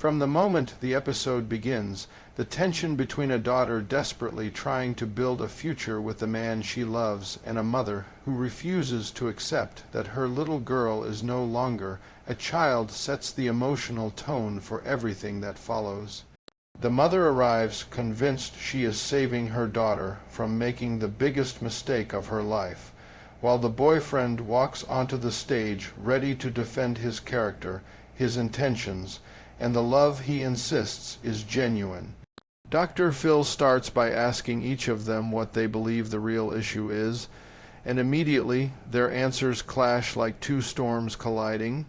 From the moment the episode begins, the tension between a daughter desperately trying to build a future with the man she loves and a mother who refuses to accept that her little girl is no longer a child sets the emotional tone for everything that follows. The mother arrives convinced she is saving her daughter from making the biggest mistake of her life, while the boyfriend walks onto the stage ready to defend his character, his intentions, and the love he insists is genuine. Dr. Phil starts by asking each of them what they believe the real issue is, and immediately their answers clash like two storms colliding.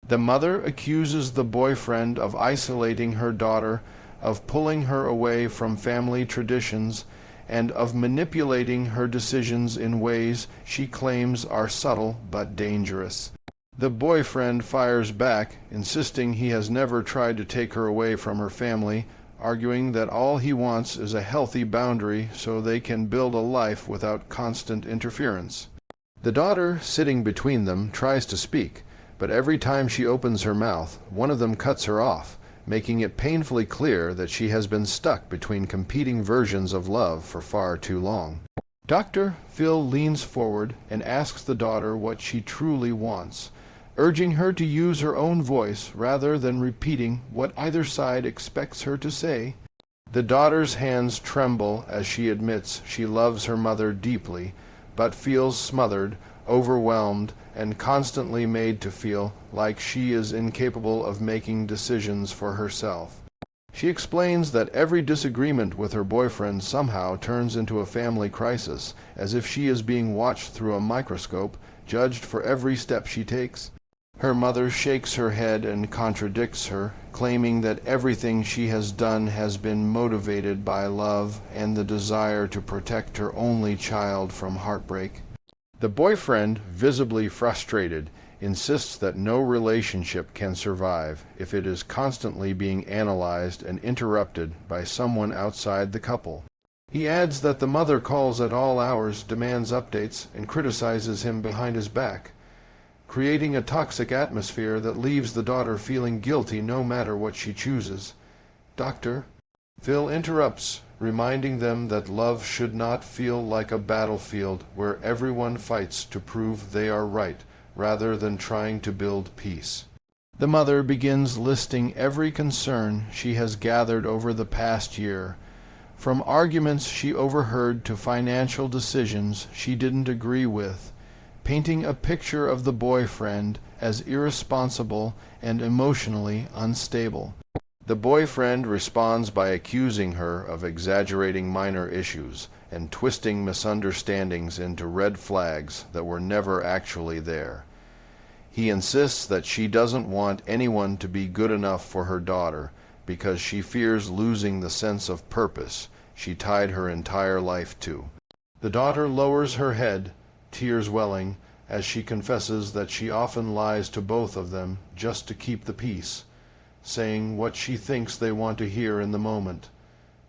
The mother accuses the boyfriend of isolating her daughter, of pulling her away from family traditions, and of manipulating her decisions in ways she claims are subtle but dangerous. The boyfriend fires back, insisting he has never tried to take her away from her family, arguing that all he wants is a healthy boundary so they can build a life without constant interference. The daughter, sitting between them, tries to speak, but every time she opens her mouth, one of them cuts her off, making it painfully clear that she has been stuck between competing versions of love for far too long. Dr. Phil leans forward and asks the daughter what she truly wants, urging her to use her own voice rather than repeating what either side expects her to say. The daughter's hands tremble as she admits she loves her mother deeply, but feels smothered, overwhelmed, and constantly made to feel like she is incapable of making decisions for herself. She explains that every disagreement with her boyfriend somehow turns into a family crisis, as if she is being watched through a microscope, judged for every step she takes. Her mother shakes her head and contradicts her, claiming that everything she has done has been motivated by love and the desire to protect her only child from heartbreak. The boyfriend, visibly frustrated, insists that no relationship can survive if it is constantly being analyzed and interrupted by someone outside the couple. He adds that the mother calls at all hours, demands updates, and criticizes him behind his back, creating a toxic atmosphere that leaves the daughter feeling guilty no matter what she chooses. Dr. Phil interrupts, reminding them that love should not feel like a battlefield where everyone fights to prove they are right, rather than trying to build peace. The mother begins listing every concern she has gathered over the past year, from arguments she overheard to financial decisions she didn't agree with, painting a picture of the boyfriend as irresponsible and emotionally unstable. The boyfriend responds by accusing her of exaggerating minor issues and twisting misunderstandings into red flags that were never actually there. He insists that she doesn't want anyone to be good enough for her daughter because she fears losing the sense of purpose she tied her entire life to. The daughter lowers her head, tears welling, as she confesses that she often lies to both of them just to keep the peace, saying what she thinks they want to hear in the moment.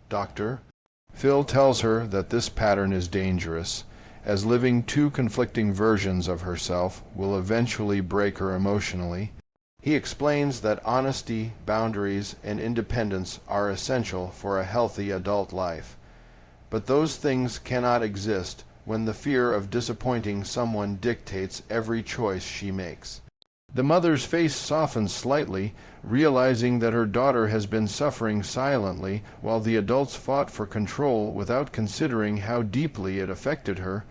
Dr. Phil tells her that this pattern is dangerous, as living two conflicting versions of herself will eventually break her emotionally. He explains that honesty, boundaries, and independence are essential for a healthy adult life, but those things cannot exist when the fear of disappointing someone dictates every choice she makes. The mother's face softens slightly, realizing that her daughter has been suffering silently while the adults fought for control without considering how deeply it affected her.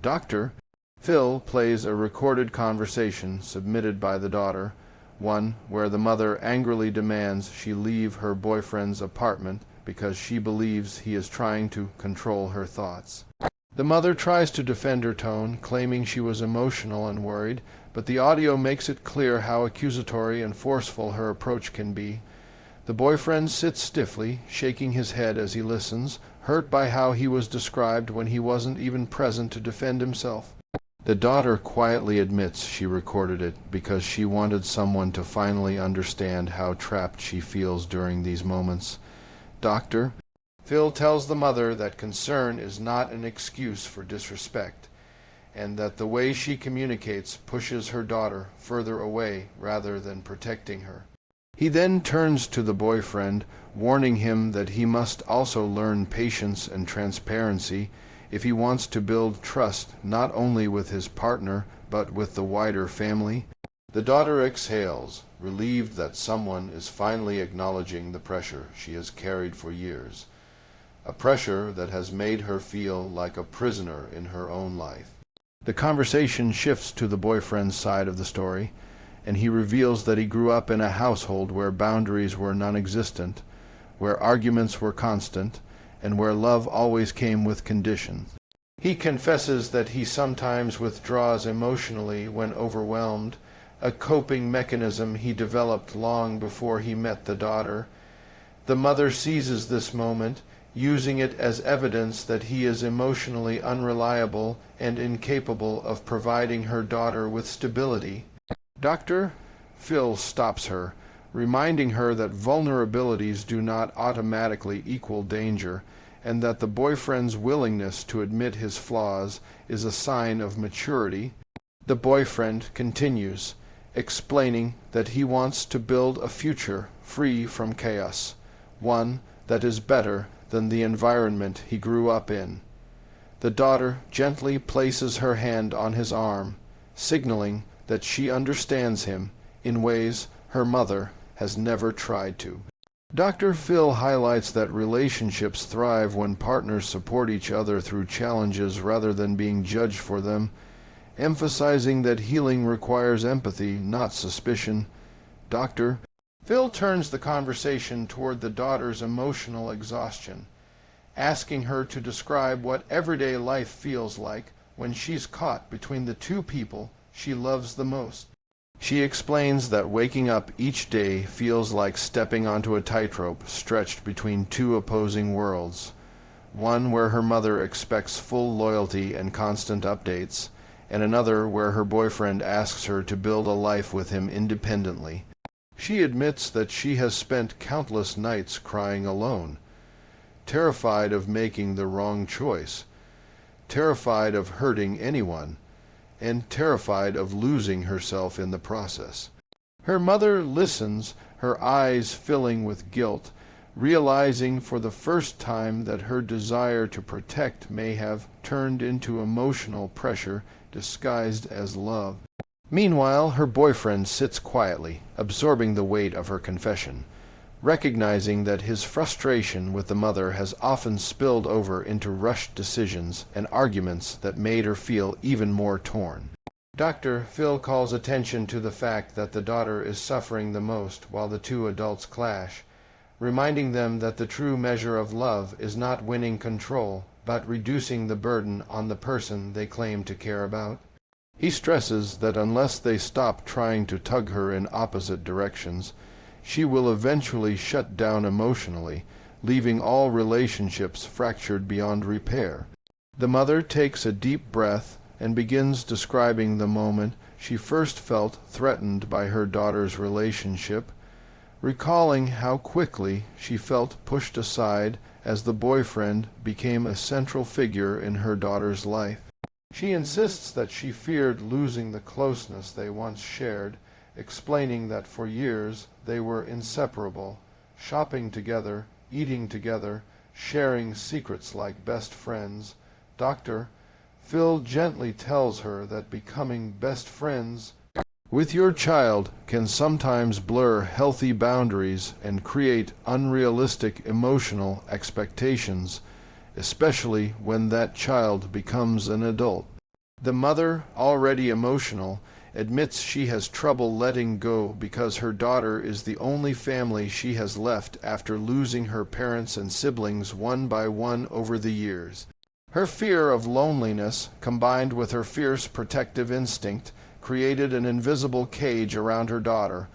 Dr. Phil plays a recorded conversation submitted by the daughter, one where the mother angrily demands she leave her boyfriend's apartment because she believes he is trying to control her thoughts. The mother tries to defend her tone, claiming she was emotional and worried, but the audio makes it clear how accusatory and forceful her approach can be. The boyfriend sits stiffly, shaking his head as he listens, hurt by how he was described when he wasn't even present to defend himself. The daughter quietly admits she recorded it because she wanted someone to finally understand how trapped she feels during these moments. Dr. Phil tells the mother that concern is not an excuse for disrespect, and that the way she communicates pushes her daughter further away rather than protecting her. He then turns to the boyfriend, warning him that he must also learn patience and transparency if he wants to build trust not only with his partner but with the wider family. The daughter exhales, relieved that someone is finally acknowledging the pressure she has carried for years, a pressure that has made her feel like a prisoner in her own life. The conversation shifts to the boyfriend's side of the story, and he reveals that he grew up in a household where boundaries were non-existent, where arguments were constant, and where love always came with conditions. He confesses that he sometimes withdraws emotionally when overwhelmed, a coping mechanism he developed long before he met the daughter. The mother seizes this moment, using it as evidence that he is emotionally unreliable and incapable of providing her daughter with stability. Dr. Phil stops her, reminding her that vulnerabilities do not automatically equal danger, and that the boyfriend's willingness to admit his flaws is a sign of maturity. The boyfriend continues, explaining that he wants to build a future free from chaos, one that is better than the environment he grew up in. The daughter gently places her hand on his arm, signaling that she understands him in ways her mother has never tried to. Dr. Phil highlights that relationships thrive when partners support each other through challenges rather than being judged for them, emphasizing that healing requires empathy, not suspicion. Dr. Phil turns the conversation toward the daughter's emotional exhaustion, asking her to describe what everyday life feels like when she's caught between the two people she loves the most. She explains that waking up each day feels like stepping onto a tightrope stretched between two opposing worlds, one where her mother expects full loyalty and constant updates, and another where her boyfriend asks her to build a life with him independently. She admits that she has spent countless nights crying alone, terrified of making the wrong choice, terrified of hurting anyone, and terrified of losing herself in the process. Her mother listens, her eyes filling with guilt, realizing for the first time that her desire to protect may have turned into emotional pressure disguised as love. Meanwhile, her boyfriend sits quietly, absorbing the weight of her confession, recognizing that his frustration with the mother has often spilled over into rushed decisions and arguments that made her feel even more torn. Dr. Phil calls attention to the fact that the daughter is suffering the most while the two adults clash, reminding them that the true measure of love is not winning control, but reducing the burden on the person they claim to care about. He stresses that unless they stop trying to tug her in opposite directions, she will eventually shut down emotionally, leaving all relationships fractured beyond repair. The mother takes a deep breath and begins describing the moment she first felt threatened by her daughter's relationship, recalling how quickly she felt pushed aside as the boyfriend became a central figure in her daughter's life. She insists that she feared losing the closeness they once shared, explaining that for years they were inseparable, shopping together, eating together, sharing secrets like best friends. Dr. Phil gently tells her that becoming best friends with your child can sometimes blur healthy boundaries and create unrealistic emotional expectations, especially when that child becomes an adult. The mother, already emotional, admits she has trouble letting go because her daughter is the only family she has left after losing her parents and siblings one by one over the years. Her fear of loneliness, combined with her fierce protective instinct, created an invisible cage around her daughter,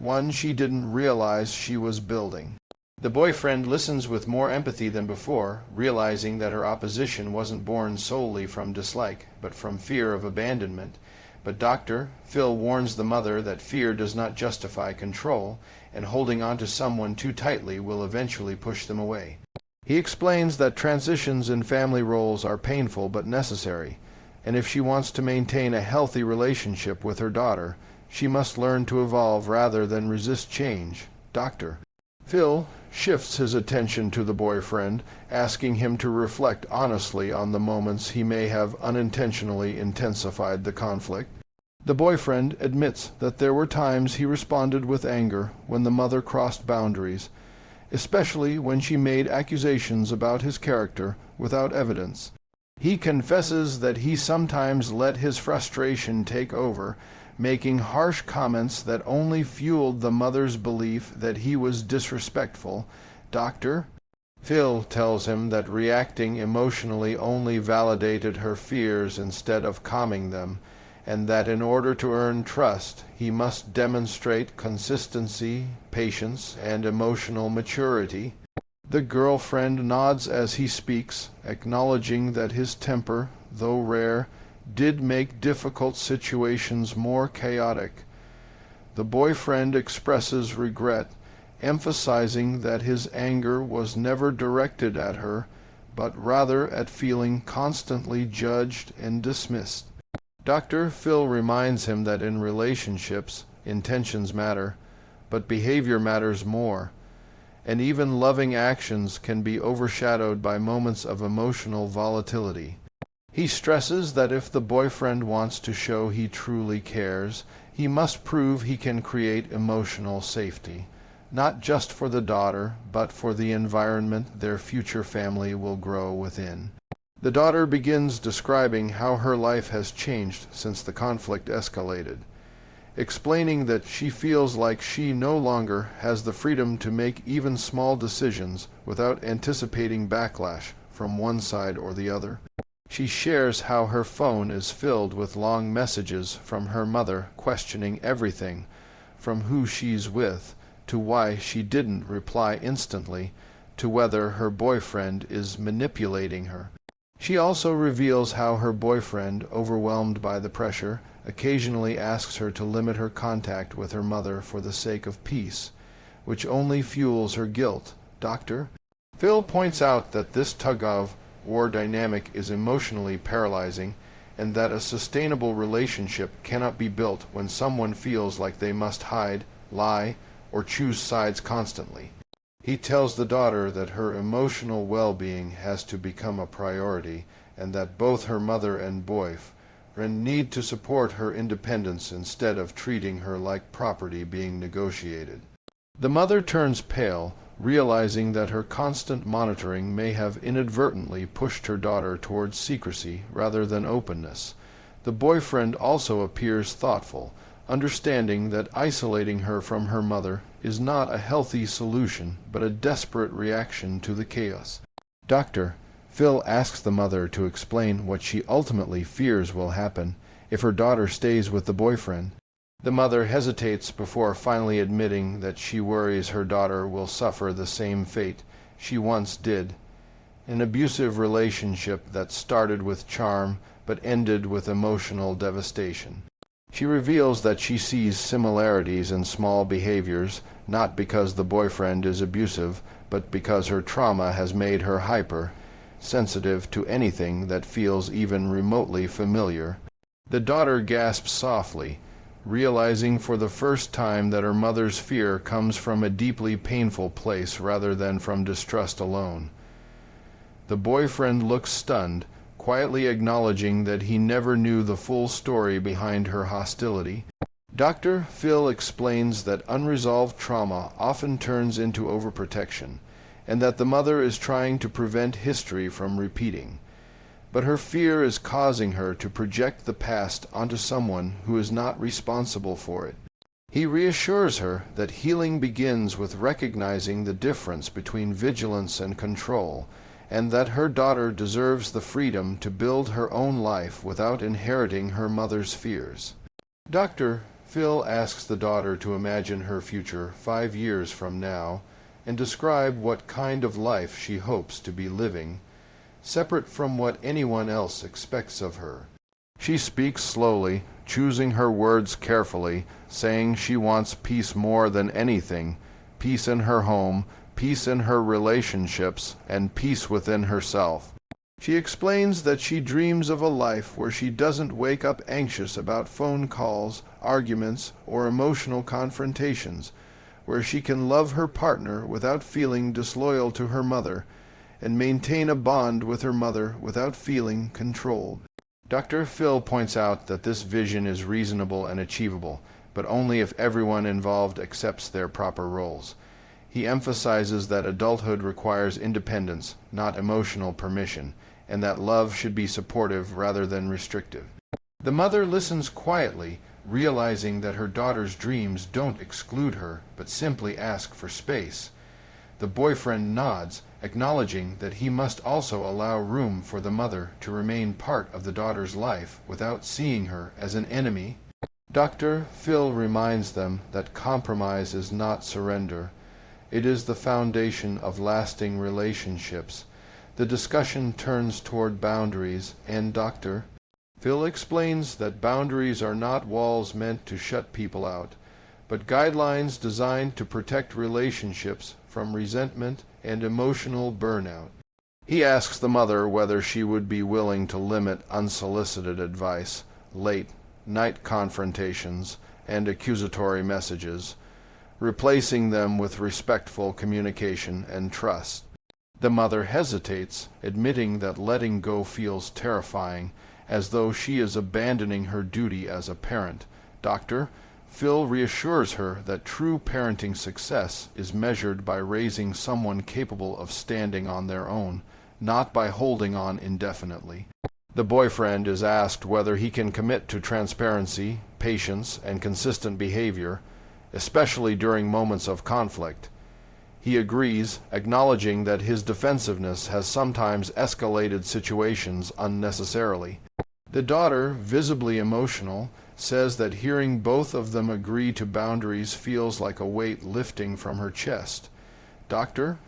one she didn't realize she was building. The boyfriend listens with more empathy than before, realizing that her opposition wasn't born solely from dislike, but from fear of abandonment. But Dr. Phil warns the mother that fear does not justify control, and holding on to someone too tightly will eventually push them away. He explains that transitions in family roles are painful but necessary, and if she wants to maintain a healthy relationship with her daughter, She must learn to evolve rather than resist change. Dr. Phil shifts his attention to the boyfriend, asking him to reflect honestly on the moments he may have unintentionally intensified the conflict. The boyfriend admits that there were times he responded with anger when the mother crossed boundaries, especially when she made accusations about his character without evidence. He confesses that he sometimes let his frustration take over, making harsh comments that only fueled the mother's belief that he was disrespectful. Dr. Phil tells him that reacting emotionally only validated her fears instead of calming them, and that in order to earn trust, he must demonstrate consistency, patience, and emotional maturity. The girlfriend nods as he speaks, acknowledging that his temper, though rare, did make difficult situations more chaotic. The boyfriend expresses regret, emphasizing that his anger was never directed at her, but rather at feeling constantly judged and dismissed. Dr. Phil reminds him that in relationships, intentions matter, but behavior matters more, and even loving actions can be overshadowed by moments of emotional volatility. He stresses that if the boyfriend wants to show he truly cares, he must prove he can create emotional safety, not just for the daughter, but for the environment their future family will grow within. The daughter begins describing how her life has changed since the conflict escalated, explaining that she feels like she no longer has the freedom to make even small decisions without anticipating backlash from one side or the other. She shares how her phone is filled with long messages from her mother questioning everything, from who she's with, to why she didn't reply instantly, to whether her boyfriend is manipulating her. She also reveals how her boyfriend, overwhelmed by the pressure, occasionally asks her to limit her contact with her mother for the sake of peace, which only fuels her guilt. Dr. Phil points out that this tug-of-war dynamic is emotionally paralyzing, and that a sustainable relationship cannot be built when someone feels like they must hide, lie, or choose sides constantly. He tells the daughter that her emotional well-being has to become a priority, and that both her mother and boyfriend need to support her independence instead of treating her like property being negotiated. The mother turns pale, realizing that her constant monitoring may have inadvertently pushed her daughter towards secrecy rather than openness. The boyfriend also appears thoughtful, understanding that isolating her from her mother is not a healthy solution, but a desperate reaction to the chaos. Dr. Phil asks the mother to explain what she ultimately fears will happen if her daughter stays with the boyfriend. The mother hesitates before finally admitting that she worries her daughter will suffer the same fate she once did, an abusive relationship that started with charm but ended with emotional devastation. She reveals that she sees similarities in small behaviors, not because the boyfriend is abusive, but because her trauma has made her hyper-sensitive to anything that feels even remotely familiar. The daughter gasps softly, realizing for the first time that her mother's fear comes from a deeply painful place rather than from distrust alone. The boyfriend looks stunned, quietly acknowledging that he never knew the full story behind her hostility. Dr. Phil explains that unresolved trauma often turns into overprotection, and that the mother is trying to prevent history from repeating. But her fear is causing her to project the past onto someone who is not responsible for it. He reassures her that healing begins with recognizing the difference between vigilance and control, and that her daughter deserves the freedom to build her own life without inheriting her mother's fears. Dr. Phil asks the daughter to imagine her future 5 years from now and describe what kind of life she hopes to be living, separate from what anyone else expects of her. She speaks slowly, choosing her words carefully, saying she wants peace more than anything, peace in her home, peace in her relationships, and peace within herself. She explains that she dreams of a life where she doesn't wake up anxious about phone calls, arguments, or emotional confrontations, where she can love her partner without feeling disloyal to her mother, and maintain a bond with her mother without feeling controlled. Dr. Phil points out that this vision is reasonable and achievable, but only if everyone involved accepts their proper roles. He emphasizes that adulthood requires independence, not emotional permission, and that love should be supportive rather than restrictive. The mother listens quietly, realizing that her daughter's dreams don't exclude her, but simply ask for space. The boyfriend nods, acknowledging that he must also allow room for the mother to remain part of the daughter's life without seeing her as an enemy. Dr. Phil reminds them that compromise is not surrender. It is the foundation of lasting relationships. The discussion turns toward boundaries, and Dr. Phil explains that boundaries are not walls meant to shut people out, but guidelines designed to protect relationships from resentment and emotional burnout. He asks the mother whether she would be willing to limit unsolicited advice, late night confrontations, and accusatory messages, replacing them with respectful communication and trust. The mother hesitates, admitting that letting go feels terrifying, as though she is abandoning her duty as a parent. Dr. Phil reassures her that true parenting success is measured by raising someone capable of standing on their own, not by holding on indefinitely. The boyfriend is asked whether he can commit to transparency, patience, and consistent behavior, especially during moments of conflict. He agrees, acknowledging that his defensiveness has sometimes escalated situations unnecessarily. The daughter, visibly emotional, says that hearing both of them agree to boundaries feels like a weight lifting from her chest. Dr.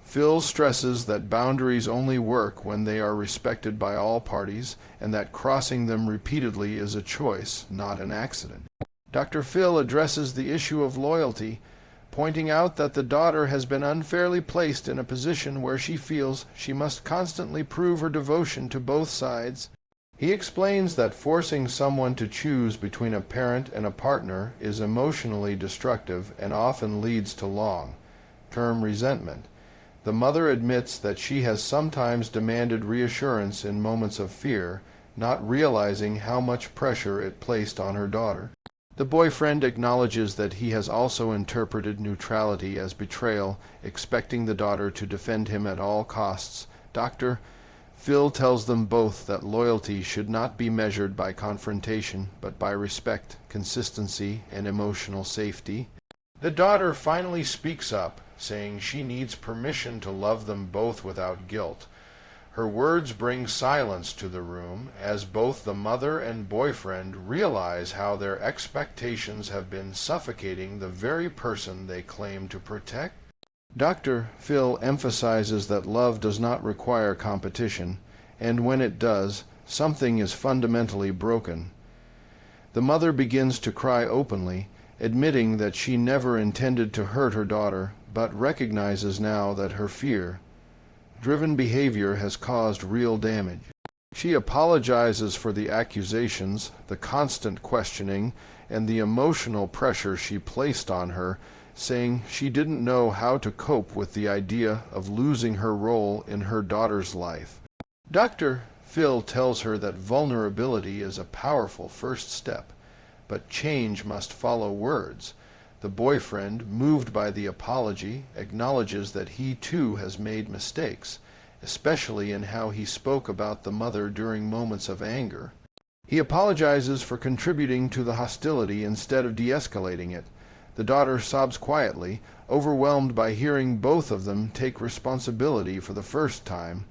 Phil stresses that boundaries only work when they are respected by all parties, and that crossing them repeatedly is a choice, not an accident. Dr. Phil addresses the issue of loyalty, pointing out that the daughter has been unfairly placed in a position where she feels she must constantly prove her devotion to both sides. He explains that forcing someone to choose between a parent and a partner is emotionally destructive and often leads to long-term resentment. The mother admits that she has sometimes demanded reassurance in moments of fear, not realizing how much pressure it placed on her daughter. The boyfriend acknowledges that he has also interpreted neutrality as betrayal, expecting the daughter to defend him at all costs. Dr. Phil tells them both that loyalty should not be measured by confrontation, but by respect, consistency, and emotional safety. The daughter finally speaks up, saying she needs permission to love them both without guilt. Her words bring silence to the room, as both the mother and boyfriend realize how their expectations have been suffocating the very person they claim to protect. Dr. Phil emphasizes that love does not require competition, and when it does, something is fundamentally broken. The mother begins to cry openly, admitting that she never intended to hurt her daughter, but recognizes now that her fear-driven behavior has caused real damage. She apologizes for the accusations, the constant questioning, and the emotional pressure she placed on her, saying she didn't know how to cope with the idea of losing her role in her daughter's life. Dr. Phil tells her that vulnerability is a powerful first step, but change must follow words. The boyfriend, moved by the apology, acknowledges that he too has made mistakes, especially in how he spoke about the mother during moments of anger. He apologizes for contributing to the hostility instead of de-escalating it. The daughter sobs quietly, overwhelmed by hearing both of them take responsibility for the first time.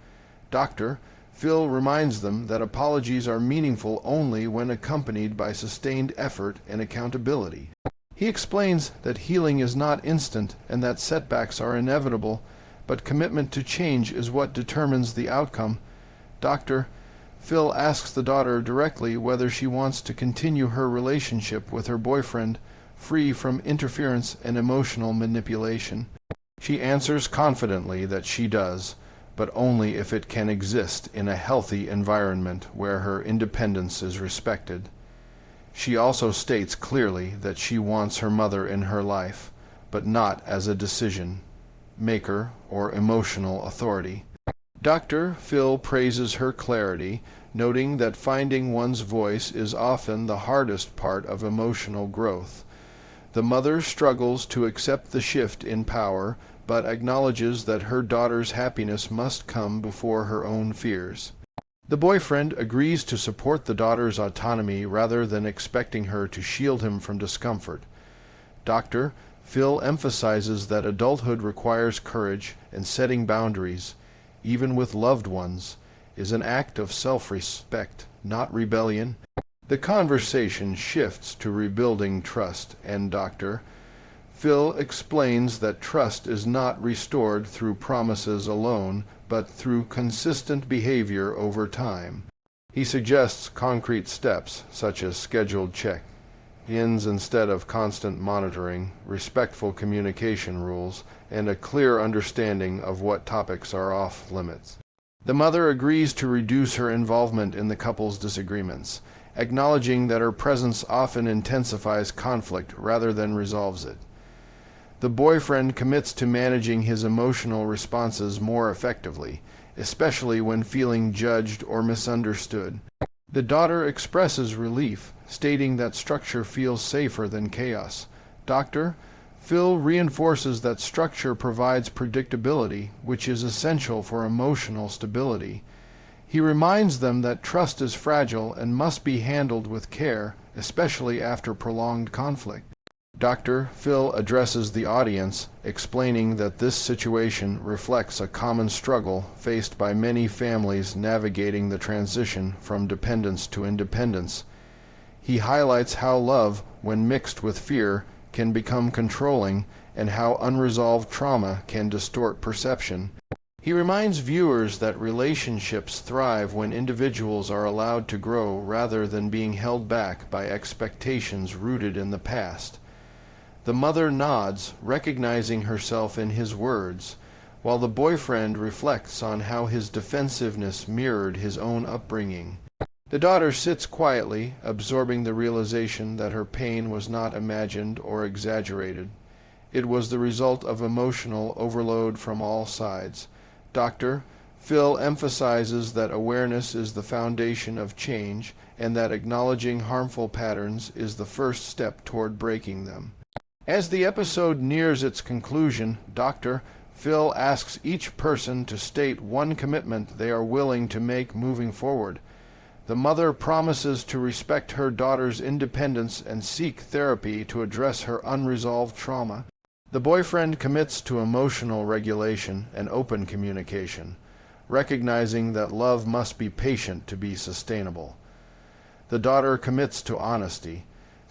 Dr. Phil reminds them that apologies are meaningful only when accompanied by sustained effort and accountability. He explains that healing is not instant and that setbacks are inevitable, but commitment to change is what determines the outcome. Dr. Phil asks the daughter directly whether she wants to continue her relationship with her boyfriend, free from interference and emotional manipulation. She answers confidently that she does, but only if it can exist in a healthy environment where her independence is respected. She also states clearly that she wants her mother in her life, but not as a decision maker or emotional authority. Dr. Phil praises her clarity, noting that finding one's voice is often the hardest part of emotional growth. The mother struggles to accept the shift in power, but acknowledges that her daughter's happiness must come before her own fears. The boyfriend agrees to support the daughter's autonomy rather than expecting her to shield him from discomfort. Dr. Phil emphasizes that adulthood requires courage, and setting boundaries, even with loved ones, is an act of self-respect, not rebellion. The conversation shifts to rebuilding trust, and Dr. Phil explains that trust is not restored through promises alone, but through consistent behavior over time. He suggests concrete steps, such as scheduled check-ins instead of constant monitoring, respectful communication rules, and a clear understanding of what topics are off limits. The mother agrees to reduce her involvement in the couple's disagreements, acknowledging that her presence often intensifies conflict rather than resolves it. The boyfriend commits to managing his emotional responses more effectively, especially when feeling judged or misunderstood. The daughter expresses relief, stating that structure feels safer than chaos. Dr. Phil reinforces that structure provides predictability, which is essential for emotional stability. He reminds them that trust is fragile and must be handled with care, especially after prolonged conflict. Dr. Phil addresses the audience, explaining that this situation reflects a common struggle faced by many families navigating the transition from dependence to independence. He highlights how love, when mixed with fear, can become controlling, and how unresolved trauma can distort perception. He reminds viewers that relationships thrive when individuals are allowed to grow rather than being held back by expectations rooted in the past. The mother nods, recognizing herself in his words, while the boyfriend reflects on how his defensiveness mirrored his own upbringing. The daughter sits quietly, absorbing the realization that her pain was not imagined or exaggerated. It was the result of emotional overload from all sides. Dr. Phil emphasizes that awareness is the foundation of change, and that acknowledging harmful patterns is the first step toward breaking them. As the episode nears its conclusion, Dr. Phil asks each person to state one commitment they are willing to make moving forward. The mother promises to respect her daughter's independence and seek therapy to address her unresolved trauma. The boyfriend commits to emotional regulation and open communication, recognizing that love must be patient to be sustainable. The daughter commits to honesty,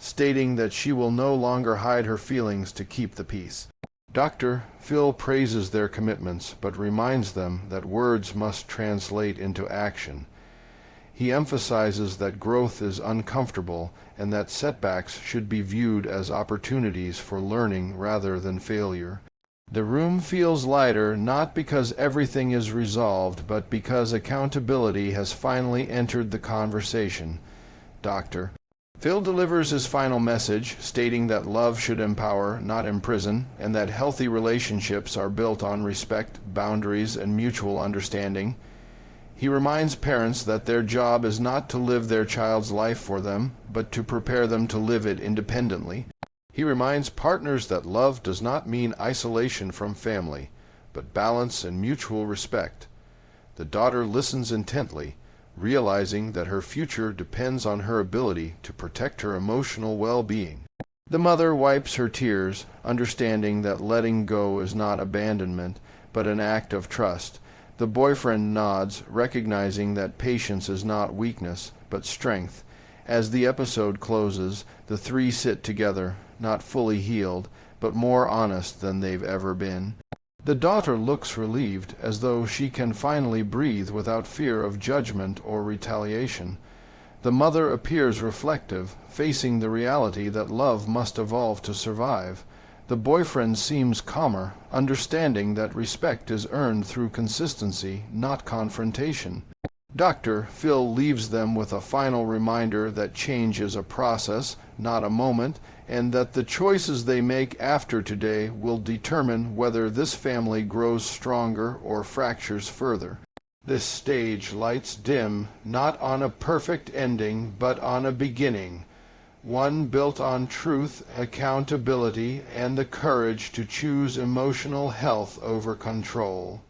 stating that she will no longer hide her feelings to keep the peace. Dr. Phil praises their commitments, but reminds them that words must translate into action. He emphasizes that growth is uncomfortable and that setbacks should be viewed as opportunities for learning rather than failure. The room feels lighter not because everything is resolved, but because accountability has finally entered the conversation. Dr. Phil delivers his final message, stating that love should empower, not imprison, and that healthy relationships are built on respect, boundaries, and mutual understanding. He reminds parents that their job is not to live their child's life for them, but to prepare them to live it independently. He reminds partners that love does not mean isolation from family, but balance and mutual respect. The daughter listens intently, realizing that her future depends on her ability to protect her emotional well-being. The mother wipes her tears, understanding that letting go is not abandonment, but an act of trust. The boyfriend nods, recognizing that patience is not weakness, but strength. As the episode closes, the three sit together, not fully healed, but more honest than they've ever been. The daughter looks relieved, as though she can finally breathe without fear of judgment or retaliation. The mother appears reflective, facing the reality that love must evolve to survive. The boyfriend seems calmer, understanding that respect is earned through consistency, not confrontation. Dr. Phil leaves them with a final reminder that change is a process, not a moment, and that the choices they make after today will determine whether this family grows stronger or fractures further. This stage lights dim, not on a perfect ending, but on a beginning, one built on truth, accountability, and the courage to choose emotional health over control.